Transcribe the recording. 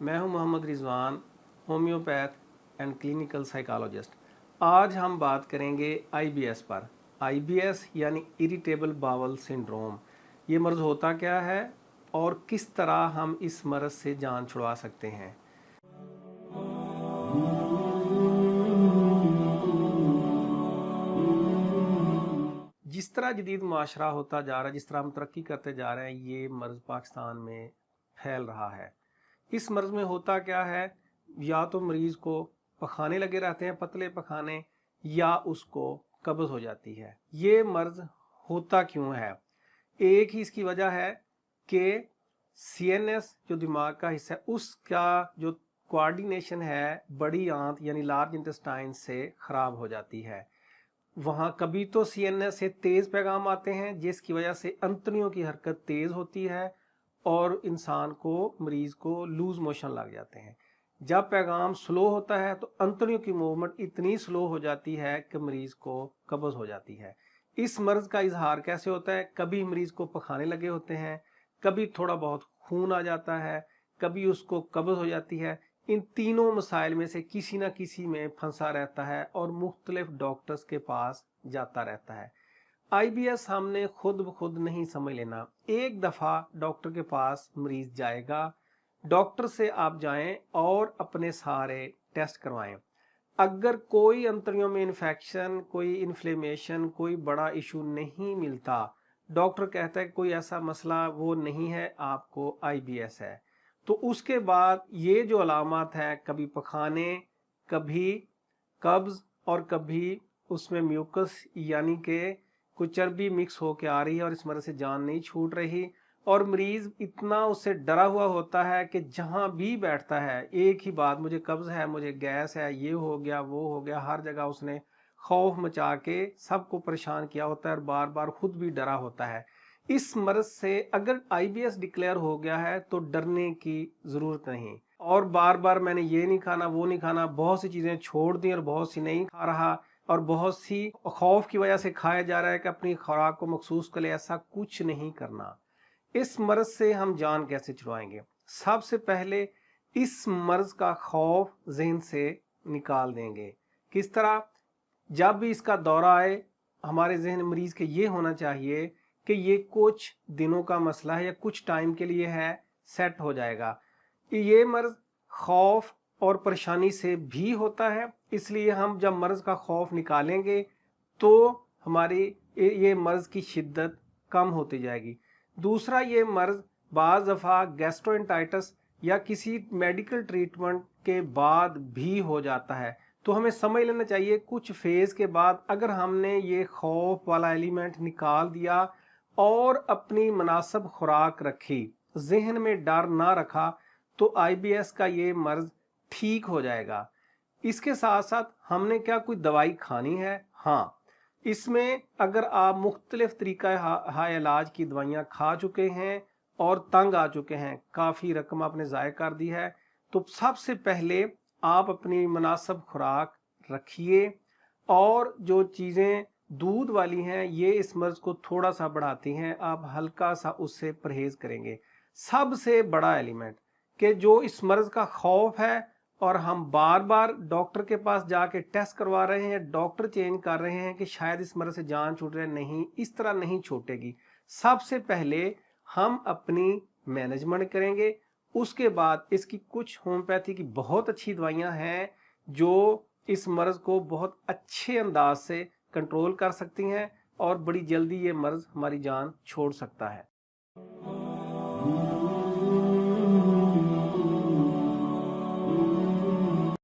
मैं हूं Mohammad Rizwan, homeopath and clinical psychologist. आज हम बात करेंगे आईबीएस पर। आईबीएस यानी इरिटेबल बावल सिंड्रोम। ये मर्ज़ होता क्या है और किस तरह हम इस मर्ज़ से जान छुड़वा सकते हैं। जिस तरह जदीद माशरा होता जा रहा है, जिस तरह हम तरक्की करते जा रहे हैं, ये मर्ज़ पाकिस्तान में फैल रहा है। इस मर्ज़ में होता क्या है, या तो मरीज़ को पखाने लगे रहते हैं, पतले पखाने, या उसको कब्ज़ हो जाती है। ये मर्ज़ होता क्यों है? एक ही इसकी वजह है कि सीएनएस जो दिमाग का हिस्सा है, उसका जो कोऑर्डिनेशन है बड़ी आंत यानी लार्ज इंटेस्टाइन से ख़राब हो जाती है। वहाँ कभी तो सीएनएस से तेज़ पैगाम आते हैं जिसकी वजह से अंतड़ियों की हरकत तेज़ होती है और इंसान को, मरीज़ को लूज मोशन लग जाते हैं। जब पैगाम स्लो होता है तो अंतड़ियों की मूवमेंट इतनी स्लो हो जाती है कि मरीज़ को कब्ज़ हो जाती है। इस मर्ज़ का इजहार कैसे होता है? कभी मरीज़ को पखाने लगे होते हैं, कभी थोड़ा बहुत खून आ जाता है, कभी उसको कब्ज़ हो जाती है। इन तीनों मसाइल में से किसी न किसी में फंसा रहता है और मुख्तलिफ डॉक्टर्स के पास जाता रहता है। आईबीएस हमने खुद ब खुद नहीं समझ लेना। एक दफ़ा डॉक्टर के पास मरीज जाएगा, डॉक्टर से आप जाएं और अपने सारे टेस्ट करवाएं। अगर कोई अंतड़ियों में इन्फेक्शन, कोई इन्फ्लेमेशन, कोई बड़ा इशू नहीं मिलता, डॉक्टर कहता है कि कोई ऐसा मसला वो नहीं है, आपको आईबीएस है, तो उसके बाद ये जो अलामत है, कभी पखाने, कभी कब्ज़ और कभी उसमें म्यूकस यानी कि कोई चर्बी मिक्स होके आ रही है और इस वजह से जान नहीं छूट रही, और मरीज़ इतना उससे डरा हुआ होता है कि जहाँ भी बैठता है एक ही बात, मुझे कब्ज़ है, मुझे गैस है, ये हो गया, वो हो गया। हर जगह उसने खौफ मचा के सबको परेशान किया होता है और बार बार खुद भी डरा होता है। इस मर्ज़ से अगर आईबीएस डिक्लेयर हो गया है तो डरने की ज़रूरत नहीं। और बार बार मैंने ये नहीं खाना, वो नहीं खाना, बहुत सी चीज़ें छोड़ दी और बहुत सी नहीं खा रहा, और बहुत सी खौफ की वजह से खाया जा रहा है कि अपनी खुराक को मखसूस कर ले, ऐसा कुछ नहीं करना। इस मर्ज़ से हम जान कैसे छुड़वाएंगे? सबसे पहले इस मर्ज़ का खौफ जहन से निकाल देंगे। किस तरह? जब भी इसका दौरा आए, हमारे जहन मरीज़ के ये होना चाहिए कि ये कुछ दिनों का मसला है या कुछ टाइम के लिए है, सेट हो जाएगा। ये मर्ज़ खौफ और परेशानी से भी होता है, इसलिए हम जब मर्ज़ का खौफ निकालेंगे तो हमारी ये मर्ज़ की शिद्दत कम होती जाएगी। दूसरा, ये मर्ज़ बाज़ दफ़ा गैस्ट्रोएंटाइटिस या किसी मेडिकल ट्रीटमेंट के बाद भी हो जाता है, तो हमें समझ लेना चाहिए कुछ फेज़ के बाद अगर हमने ये खौफ वाला एलिमेंट निकाल दिया और अपनी मुनासिब खुराक रखी, जहन में डर ना रखा, तो आईबीएस का ये मर्ज़ ठीक हो जाएगा। इसके साथ साथ हमने क्या कोई दवाई खानी है? हाँ, इसमें अगर आप मुख्तलिफ तरीका हाय इलाज की दवाइयाँ खा चुके हैं और तंग आ चुके हैं, काफ़ी रकम आपने ज़ाय कर दी है, तो सबसे पहले आप अपनी मुनासिब खुराक रखिए, और जो चीज़ें दूध वाली हैं ये इस मर्ज़ को थोड़ा सा बढ़ाती हैं, आप हल्का सा उससे परहेज़ करेंगे। सबसे बड़ा एलिमेंट कि जो इस मर्ज़ का खौफ है और हम बार बार डॉक्टर के पास जाके टेस्ट करवा रहे हैं, डॉक्टर चेंज कर रहे हैं कि शायद इस मर्ज़ से जान छूट रही, नहीं, इस तरह नहीं छूटेगी। सबसे पहले हम अपनी मैनेजमेंट करेंगे, उसके बाद इसकी कुछ होम्योपैथी की बहुत अच्छी दवाइयाँ हैं जो इस मर्ज़ को बहुत अच्छे अंदाज से कंट्रोल कर सकती हैं और बड़ी जल्दी ये मर्ज़ हमारी जान छोड़ सकता है।